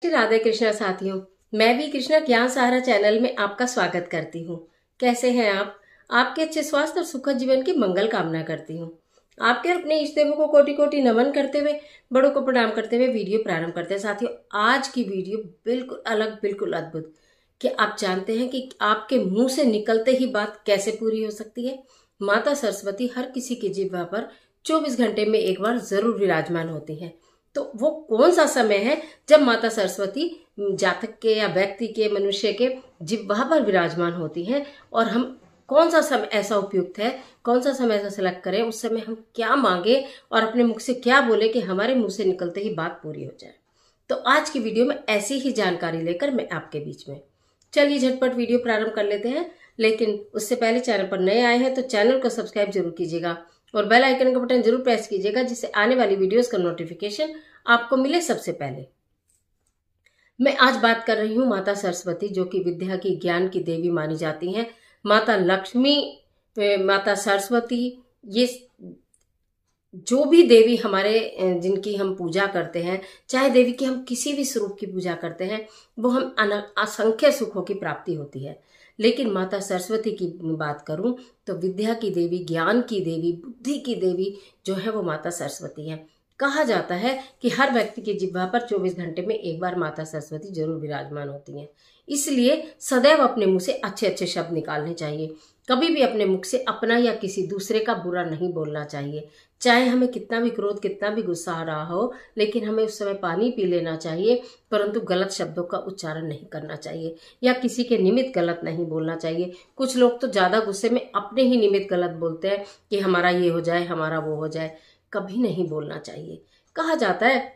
राधे कृष्णा साथियों, मैं भी कृष्णा ज्ञान सहारा चैनल में आपका स्वागत करती हूँ। कैसे हैं आप? आपके अच्छे स्वास्थ्य और सुखद जीवन की मंगल कामना करती हूँ। आपके और अपने इष्ट देवों को कोटि कोटि नमन करते हुए, बड़ों को प्रणाम करते हुए वीडियो प्रारंभ करते हैं। साथियों, आज की वीडियो बिल्कुल अलग, बिल्कुल अद्भुत। कि आप जानते हैं कि आपके मुंह से निकलते ही बात कैसे पूरी हो सकती है? माता सरस्वती हर किसी की जिह्वा पर 24 घंटे में एक बार जरूर विराजमान होती है। तो वो कौन सा समय है जब माता सरस्वती जातक के या व्यक्ति के, मनुष्य के जिह्वा पर विराजमान होती है? और हम कौन सा समय ऐसा उपयुक्त है, कौन सा समय ऐसा सेलेक्ट करें, उस समय हम क्या मांगे और अपने मुख से क्या बोले कि हमारे मुंह से निकलते ही बात पूरी हो जाए। तो आज की वीडियो में ऐसी ही जानकारी लेकर मैं आपके बीच में, चलिए झटपट वीडियो प्रारंभ कर लेते हैं। लेकिन उससे पहले चैनल पर नए आए हैं तो चैनल को सब्सक्राइब जरूर कीजिएगा और बेल आइकन का बटन जरूर प्रेस कीजिएगा, जिससे आने वाली वीडियोस का नोटिफिकेशन आपको मिले सबसे पहले। मैं आज बात कर रही हूँ माता सरस्वती, जो कि विद्या की, ज्ञान की देवी मानी जाती हैं। माता लक्ष्मी, माता सरस्वती, ये जो भी देवी हमारे, जिनकी हम पूजा करते हैं, चाहे देवी की हम किसी भी स्वरूप की पूजा करते हैं, वो हम असंख्य सुखों की प्राप्ति होती है। लेकिन माता सरस्वती की बात करूं तो विद्या की देवी, ज्ञान की देवी, बुद्धि की देवी जो है वो माता सरस्वती है। कहा जाता है कि हर व्यक्ति के जिह्वा पर 24 घंटे में एक बार माता सरस्वती जरूर विराजमान होती हैं। इसलिए सदैव अपने मुंह से अच्छे अच्छे शब्द निकालने चाहिए। कभी भी अपने मुख से अपना या किसी दूसरे का बुरा नहीं बोलना चाहिए। चाहे हमें कितना भी क्रोध, कितना भी गुस्सा आ रहा हो, लेकिन हमें उस समय पानी पी लेना चाहिए, परंतु गलत शब्दों का उच्चारण नहीं करना चाहिए या किसी के निमित्त गलत नहीं बोलना चाहिए। कुछ लोग तो ज्यादा गुस्से में अपने ही निमित्त गलत बोलते हैं कि हमारा ये हो जाए, हमारा वो हो जाए। कभी नहीं बोलना चाहिए। कहा जाता है,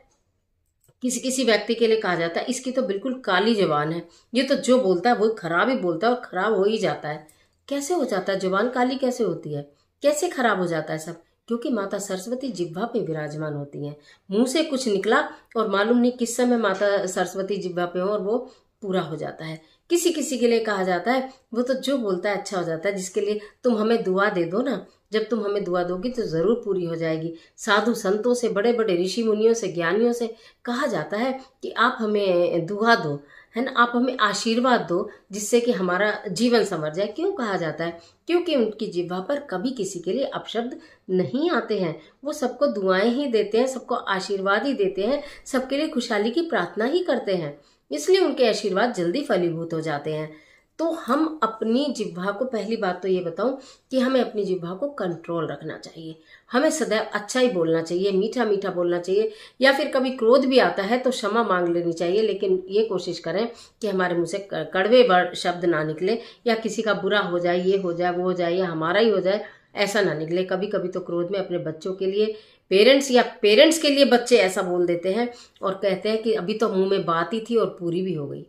किसी किसी व्यक्ति के लिए कहा जाता है, इसकी तो बिल्कुल काली जुबान है, ये तो जो बोलता है वो खराब ही बोलता है और खराब हो ही जाता है। कैसे हो जाता है? जुबान काली कैसे होती है? कैसे खराब हो जाता है सब? क्योंकि माता सरस्वती जिह्वा पे विराजमान होती हैं। मुंह से कुछ निकला और मालूम नहीं किस समय माता सरस्वती जिह्वा पे हो और वो पूरा हो जाता है। किसी किसी के लिए कहा जाता है, वो तो जो बोलता है अच्छा हो जाता है, जिसके लिए तुम हमें दुआ दे दो ना, जब तुम हमें दुआ दोगी तो जरूर पूरी हो जाएगी। साधु संतों से, बड़े बड़े ऋषि मुनियों से, ज्ञानियों से कहा जाता है कि आप हमें दुआ दो, है ना, आप हमें आशीर्वाद दो, जिससे कि हमारा जीवन संवर जाए। क्यों कहा जाता है? क्योंकि उनकी जिह्वा पर कभी किसी के लिए अपशब्द नहीं आते हैं। वो सबको दुआएं ही देते हैं, सबको आशीर्वाद ही देते हैं, सबके लिए खुशहाली की प्रार्थना ही करते हैं। इसलिए उनके आशीर्वाद जल्दी फलीभूत हो जाते हैं। तो हम अपनी जिह्वा को, पहली बात तो ये बताऊं कि हमें अपनी जिह्वा को कंट्रोल रखना चाहिए। हमें सदैव अच्छा ही बोलना चाहिए, मीठा मीठा बोलना चाहिए। या फिर कभी क्रोध भी आता है तो क्षमा मांग लेनी चाहिए, लेकिन ये कोशिश करें कि हमारे मुंह से कड़वे शब्द ना निकले, या किसी का बुरा हो जाए, ये हो जाए, वो हो जाए, या हमारा ही हो जाए, ऐसा ना निकले। कभी कभी तो क्रोध में अपने बच्चों के लिए, पेरेंट्स के लिए बच्चे ऐसा बोल देते हैं और कहते हैं कि अभी तो मुंह में बात ही थी और पूरी भी हो गई।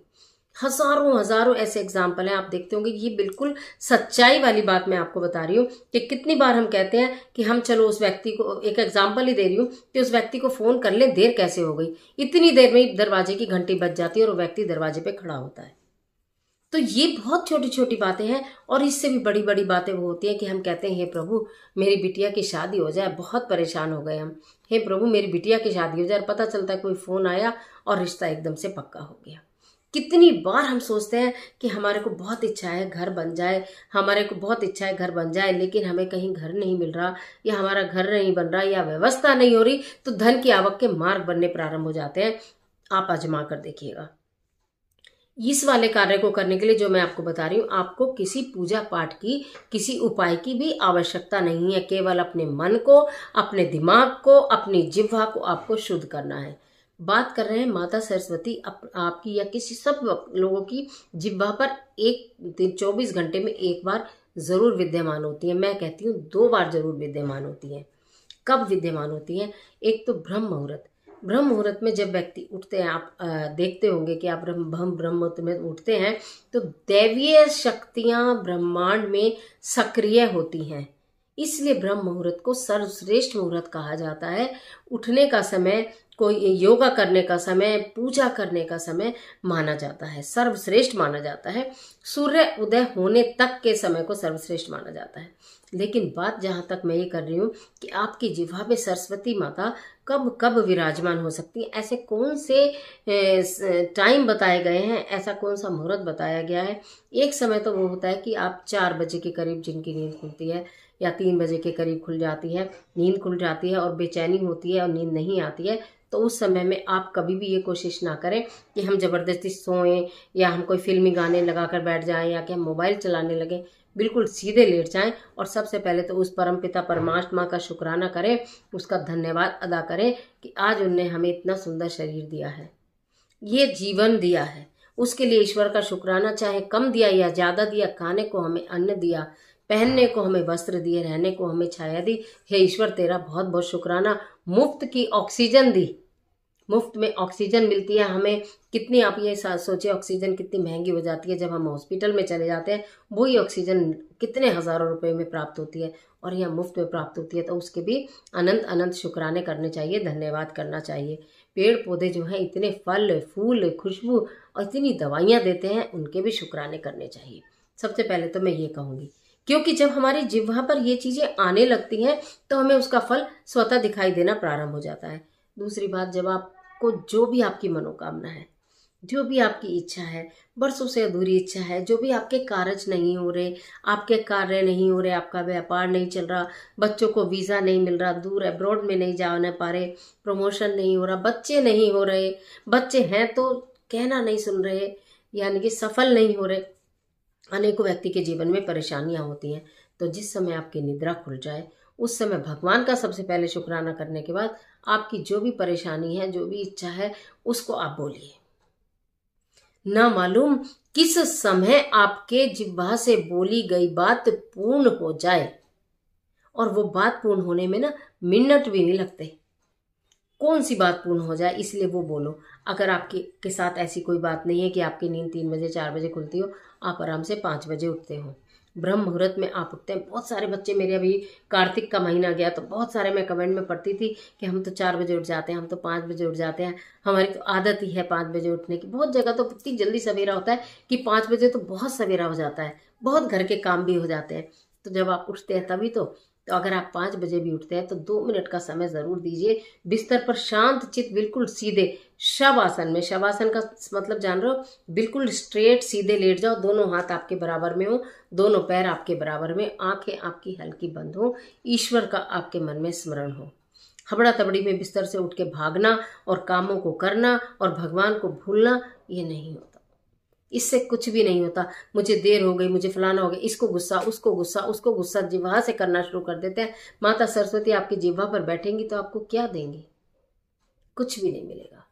हजारों हजारों ऐसे एग्जाम्पल हैं, आप देखते होंगे। ये बिल्कुल सच्चाई वाली बात मैं आपको बता रही हूँ कि कितनी बार हम कहते हैं कि हम चलो उस व्यक्ति को, एक एग्जाम्पल ही दे रही हूँ, कि उस व्यक्ति को फोन कर ले, देर कैसे हो गई, इतनी देर में दरवाजे की घंटी बज जाती है और वो व्यक्ति दरवाजे पे खड़ा होता है। तो ये बहुत छोटी छोटी बातें हैं। और इससे भी बड़ी बड़ी बातें वो होती हैं कि हम कहते हैं, हे प्रभु मेरी बिटिया की शादी हो जाए, बहुत परेशान हो गए हम, हे प्रभु मेरी बिटिया की शादी हो जाए। पता चलता है कोई फोन आया और रिश्ता एकदम से पक्का हो गया। कितनी बार हम सोचते हैं कि हमारे को बहुत इच्छा है घर बन जाए, हमारे को बहुत इच्छा है घर बन जाए, लेकिन हमें कहीं घर नहीं मिल रहा, या हमारा घर नहीं बन रहा, या व्यवस्था नहीं हो रही, तो धन की आवक के मार्ग बनने प्रारंभ हो जाते हैं। आप आजमा कर देखिएगा। इस वाले कार्य को करने के लिए जो मैं आपको बता रही हूँ, आपको किसी पूजा पाठ की, किसी उपाय की भी आवश्यकता नहीं है। केवल अपने मन को, अपने दिमाग को, अपनी जिह्वा को आपको शुद्ध करना है। बात कर रहे हैं माता सरस्वती आपकी या किसी सब लोगों की जिह्वा पर एक दिन 24 घंटे में एक बार जरूर विद्यमान होती है। मैं कहती हूँ 2 बार जरूर विद्यमान होती है। कब विद्यमान होती है? एक तो ब्रह्म मुहूर्त। ब्रह्म मुहूर्त में जब व्यक्ति उठते हैं, आप देखते होंगे कि आप ब्रह्म मुहूर्त में उठते हैं तो दैवीय शक्तियां ब्रह्मांड में सक्रिय होती हैं। इसलिए ब्रह्म मुहूर्त को सर्वश्रेष्ठ मुहूर्त कहा जाता है। उठने का समय, कोई योगा करने का समय, पूजा करने का समय माना जाता है, सर्वश्रेष्ठ माना जाता है। सूर्य उदय होने तक के समय को सर्वश्रेष्ठ माना जाता है। लेकिन बात जहां तक मैं ये कर रही हूँ कि आपकी जिह्वा पे सरस्वती माता कब कब विराजमान हो सकती है, ऐसे कौन से टाइम बताए गए हैं, ऐसा कौन सा मुहूर्त बताया गया है। एक समय तो वो होता है कि आप 4 बजे के करीब जिनकी नींद खुलती है या 3 बजे के करीब खुल जाती है, नींद खुल जाती है और बेचैनी होती है और नींद नहीं आती है, तो उस समय में आप कभी भी ये कोशिश ना करें कि हम जबरदस्ती सोएं या हम कोई फिल्मी गाने लगाकर बैठ जाएं या कि हम मोबाइल चलाने लगें। बिल्कुल सीधे लेट जाएं और सबसे पहले तो उस परमपिता परमात्मा का शुक्राना करें, उसका धन्यवाद अदा करें कि आज उनने हमें इतना सुंदर शरीर दिया है, ये जीवन दिया है। उसके लिए ईश्वर का शुक्राना, चाहे कम दिया या ज्यादा दिया, खाने को हमें अन्न दिया, पहनने को हमें वस्त्र दिए, रहने को हमें छाया दी। हे ईश्वर तेरा बहुत बहुत शुक्राना। मुफ्त की ऑक्सीजन दी, मुफ्त में ऑक्सीजन मिलती है हमें। कितनी, आप ये सोचिए ऑक्सीजन कितनी महंगी हो जाती है जब हम हॉस्पिटल में चले जाते हैं, वही ऑक्सीजन कितने हजारों रुपए में प्राप्त होती है और यह मुफ्त में प्राप्त होती है। तो उसके भी अनंत अनंत शुक्राने करने चाहिए, धन्यवाद करना चाहिए। पेड़ पौधे जो हैं इतने फल फूल खुशबू और इतनी दवाइयाँ देते हैं, उनके भी शुक्राने करने चाहिए। सबसे पहले तो मैं ये कहूँगी, क्योंकि जब हमारी जिह्वा पर ये चीज़ें आने लगती हैं तो हमें उसका फल स्वतः दिखाई देना प्रारंभ हो जाता है। दूसरी बात, जब आपको जो भी आपकी मनोकामना है, जो भी आपकी इच्छा है, बरसों से अधूरी इच्छा है, जो भी आपके कार्य नहीं हो रहे, आपके कार्य नहीं हो रहे, आपका व्यापार नहीं चल रहा, बच्चों को वीज़ा नहीं मिल रहा, दूर अब्रॉड में नहीं जाने पा रहे, प्रमोशन नहीं हो रहा, बच्चे नहीं हो रहे, बच्चे हैं तो कहना नहीं सुन रहे, यानी कि सफल नहीं हो रहे, अनेकों व्यक्ति के जीवन में परेशानियां होती हैं। तो जिस समय आपकी निद्रा खुल जाए, उस समय भगवान का सबसे पहले शुक्राना करने के बाद आपकी जो भी परेशानी है, जो भी इच्छा है, उसको आप बोलिए। ना मालूम किस समय आपके जिह्वा से बोली गई बात पूर्ण हो जाए, और वो बात पूर्ण होने में ना मिनट भी नहीं लगते। कौन सी बात पूर्ण हो जाए, इसलिए वो बोलो। अगर आपके के साथ ऐसी कोई बात नहीं है कि आपकी नींद 3 बजे 4 बजे खुलती हो, आप आराम से 5 बजे उठते हो, ब्रह्म मुहूर्त में आप उठते हैं। बहुत सारे बच्चे मेरे, अभी कार्तिक का महीना गया तो बहुत सारे मैं कमेंट में पढ़ती थी कि हम तो 4 बजे उठ जाते हैं, हम तो 5 बजे उठ जाते हैं, हमारी तो आदत ही है 5 बजे उठने की। बहुत जगह तो इतनी जल्दी सवेरा होता है कि 5 बजे तो बहुत सवेरा हो जाता है, बहुत घर के काम भी हो जाते हैं। तो जब आप उठते हैं तभी तो अगर आप 5 बजे भी उठते हैं तो 2 मिनट का समय जरूर दीजिए। बिस्तर पर शांत चित, बिल्कुल सीधे शवासन में, शवासन का मतलब जान रहे हो, बिल्कुल स्ट्रेट सीधे लेट जाओ, दोनों हाथ आपके बराबर में हो, दोनों पैर आपके बराबर में, आंखें आपकी हल्की बंद हो, ईश्वर का आपके मन में स्मरण हो। हबड़ा तबड़ी में बिस्तर से उठ के भागना और कामों को करना और भगवान को भूलना, ये नहीं होता। इससे कुछ भी नहीं होता। मुझे देर हो गई, मुझे फलाना हो गया, इसको गुस्सा, उसको गुस्सा, उसको गुस्सा, जिह्वा से करना शुरू कर देते हैं। माता सरस्वती आपकी जिह्वा पर बैठेंगी तो आपको क्या देंगी? कुछ भी नहीं मिलेगा।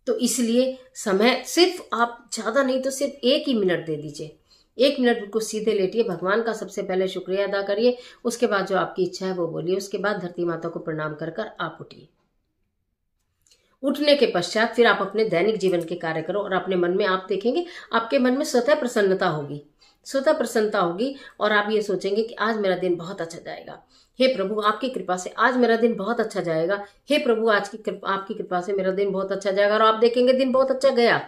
तो इसलिए समय सिर्फ आप ज्यादा नहीं तो सिर्फ 1 ही मिनट दे दीजिए। 1 मिनट बिल्कुल सीधे लेटिए, भगवान का सबसे पहले शुक्रिया अदा करिए, उसके बाद जो आपकी इच्छा है वो बोलिए, उसके बाद धरती माता को प्रणाम कर कर आप उठिए। उठने के पश्चात फिर आप अपने दैनिक जीवन के कार्य करो और अपने मन में आप देखेंगे, आपके मन में स्वतः प्रसन्नता होगी, स्वतः प्रसन्नता होगी और आप ये सोचेंगे कि आज मेरा दिन बहुत अच्छा जाएगा। हे प्रभु आपकी कृपा से आज मेरा दिन बहुत अच्छा जाएगा। हे प्रभु आपकी कृपा से मेरा दिन बहुत अच्छा जाएगा। और आप देखेंगे दिन बहुत अच्छा गया।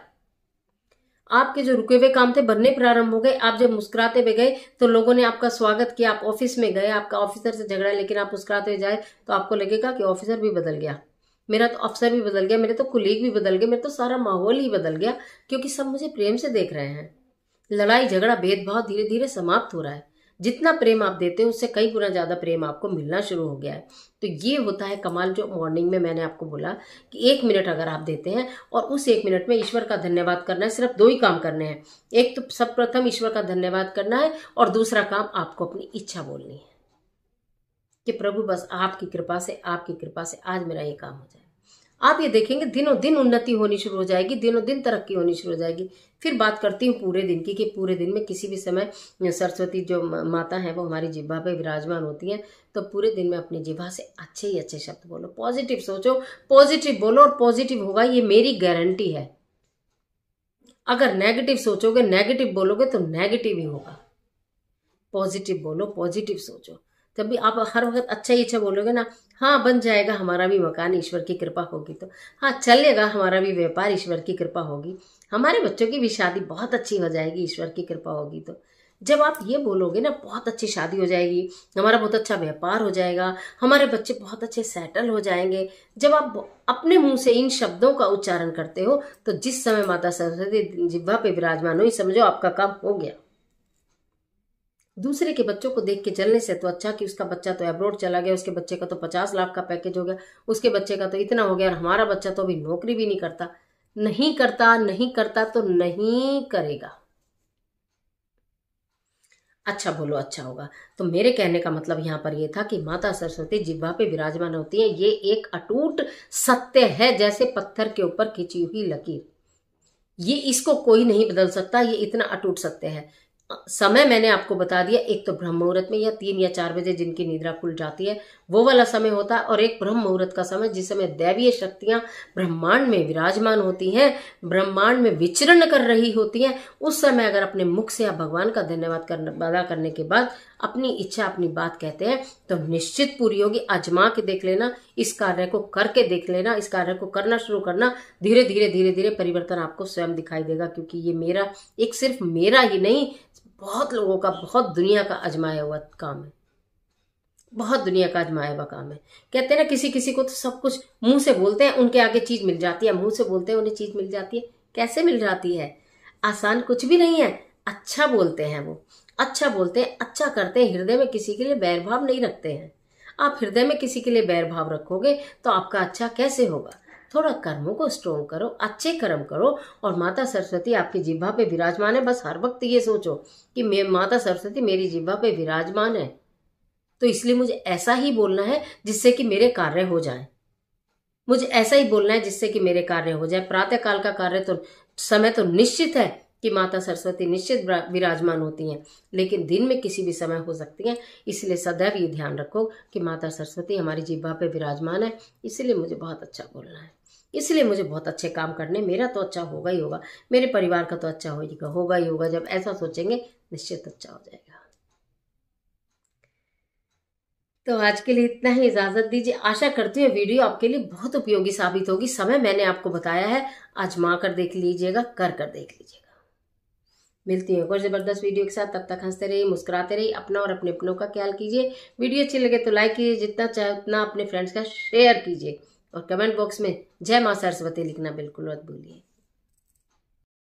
आपके जो रुके हुए काम थे बनने प्रारंभ हो गए। आप जब मुस्कुराते हुए गए तो लोगों ने आपका स्वागत किया। आप ऑफिस में गए, आपका ऑफिसर से झगड़ा, लेकिन आप मुस्कुराते हुए जाए तो आपको लगेगा कि ऑफिसर भी बदल गया, मेरा तो अफसर भी बदल गया, मेरे तो कुलीग भी बदल गए, मेरा तो सारा माहौल ही बदल गया, क्योंकि सब मुझे प्रेम से देख रहे हैं। लड़ाई झगड़ा भेदभाव धीरे धीरे समाप्त हो रहा है। जितना प्रेम आप देते हो उससे कई गुना ज्यादा प्रेम आपको मिलना शुरू हो गया है। तो ये होता है कमाल, जो मॉर्निंग में मैंने आपको बोला कि 1 मिनट अगर आप देते हैं और उस 1 मिनट में ईश्वर का धन्यवाद करना है। सिर्फ 2 ही काम करने हैं। एक तो सब प्रथम ईश्वर का धन्यवाद करना है और दूसरा काम आपको अपनी इच्छा बोलनी है कि प्रभु बस आपकी कृपा से आज मेरा ये काम हो जाए। आप ये देखेंगे दिनों दिन उन्नति होनी शुरू हो जाएगी, दिनों दिन तरक्की होनी शुरू हो जाएगी। फिर बात करती हूँ पूरे दिन की, कि पूरे दिन में किसी भी समय सरस्वती जो माता है वो हमारी जिह्वा पे विराजमान होती है। तो पूरे दिन में अपनी जिह्वा से अच्छे ही अच्छे शब्द बोलो, पॉजिटिव सोचो, पॉजिटिव बोलो और पॉजिटिव होगा, ये मेरी गारंटी है। अगर नेगेटिव सोचोगे, नेगेटिव बोलोगे तो नेगेटिव ही होगा। पॉजिटिव बोलो, पॉजिटिव सोचो। जब भी आप हर वक्त अच्छा ही अच्छा बोलोगे ना, हाँ बन जाएगा हमारा भी मकान, ईश्वर की कृपा होगी तो, हाँ चलेगा हमारा भी व्यापार, ईश्वर की कृपा होगी, हमारे बच्चों की भी शादी बहुत अच्छी हो जाएगी, ईश्वर की कृपा होगी तो। जब आप ये बोलोगे ना, बहुत अच्छी शादी हो जाएगी, हमारा बहुत अच्छा व्यापार हो जाएगा, हमारे बच्चे बहुत अच्छे सेटल हो जाएंगे, जब आप अपने मुंह से इन शब्दों का उच्चारण करते हो तो जिस समय माता सरस्वती जिह्वा पे विराजमान हुई, समझो आपका काम हो गया। दूसरे के बच्चों को देख के चलने से तो अच्छा कि उसका बच्चा तो अब्रॉड चला गया, उसके बच्चे का तो 50 लाख का पैकेज हो गया, उसके बच्चे का तो इतना हो गया, और हमारा बच्चा तो अभी नौकरी भी नहीं करता। नहीं करता, नहीं करता तो नहीं करेगा। अच्छा बोलो अच्छा होगा। तो मेरे कहने का मतलब यहाँ पर ये था कि माता सरस्वती जिह्वा पे विराजमान होती है, ये एक अटूट सत्य है, जैसे पत्थर के ऊपर खिंची हुई लकीर। ये इसको कोई नहीं बदल सकता, ये इतना अटूट सत्य है। समय मैंने आपको बता दिया, एक तो ब्रह्म मुहूर्त में या 3 या 4 बजे जिनकी निद्रा खुल जाती है वो वाला समय होता है, और एक ब्रह्म मुहूर्त का समय जिस समय दैवीय शक्तियां ब्रह्मांड में विराजमान होती हैं, ब्रह्मांड में विचरण कर रही होती हैं। उस समय अगर अपने मुख से आप भगवान का धन्यवाद अदा करने के बाद अपनी इच्छा अपनी बात कहते हैं तो निश्चित पूरी होगी। आजमा के देख लेना, इस कार्य को करके देख लेना, इस कार्य को करना शुरू करना, धीरे धीरे धीरे धीरे परिवर्तन आपको स्वयं दिखाई देगा। क्योंकि ये मेरा, एक सिर्फ मेरा ही नहीं, बहुत लोगों का, बहुत दुनिया का आजमाया हुआ काम है, बहुत दुनिया का आजमाया हुआ काम है। कहते हैं ना, किसी किसी को तो सब कुछ मुंह से बोलते हैं उनके आगे चीज मिल जाती है, मुंह से बोलते हैं उन्हें चीज मिल जाती है। कैसे मिल जाती है? आसान कुछ भी नहीं है, अच्छा बोलते हैं वो, अच्छा बोलते हैं, अच्छा करते हैं, हृदय में किसी के लिए बैरभाव नहीं रखते हैं। आप हृदय में किसी के लिए बैरभाव रखोगे तो आपका अच्छा कैसे होगा? थोड़ा कर्मों को स्ट्रोंग करो, अच्छे कर्म करो, और माता सरस्वती आपकी जिह्वा पे विराजमान है। बस हर वक्त ये सोचो कि माता सरस्वती मेरी जिह्वा पे विराजमान है, तो इसलिए मुझे ऐसा ही बोलना है जिससे कि मेरे कार्य हो जाएं। मुझे ऐसा ही बोलना है जिससे कि मेरे कार्य हो जाए। प्रातः काल का कार्य तो समय तो निश्चित है कि माता सरस्वती निश्चित विराजमान होती हैं, लेकिन दिन में किसी भी समय हो सकती हैं। इसलिए सदैव ये ध्यान रखो कि माता सरस्वती हमारी जिह्वा पे विराजमान है, इसलिए मुझे बहुत अच्छा बोलना है, इसलिए मुझे बहुत अच्छे काम करने, मेरा तो अच्छा होगा ही होगा, मेरे परिवार का तो अच्छा होगा ही होगा। जब ऐसा सोचेंगे निश्चित अच्छा हो जाएगा। तो आज के लिए इतना ही, इजाजत दीजिए। आशा करती हूँ वीडियो आपके लिए बहुत उपयोगी साबित होगी। समय मैंने आपको बताया है, आजमा कर देख लीजिएगा, कर देख लीजिएगा। मिलती हूँ एक और जबरदस्त वीडियो के साथ। तब तक हंसते रहिए, मुस्कुराते रहिए, अपना और अपने अपनों का ख्याल कीजिए। वीडियो अच्छी लगे तो लाइक कीजिए, जितना चाहे उतना अपने फ्रेंड्स का शेयर कीजिए, और कमेंट बॉक्स में जय मां सरस्वती लिखना बिल्कुल मत भूलिए।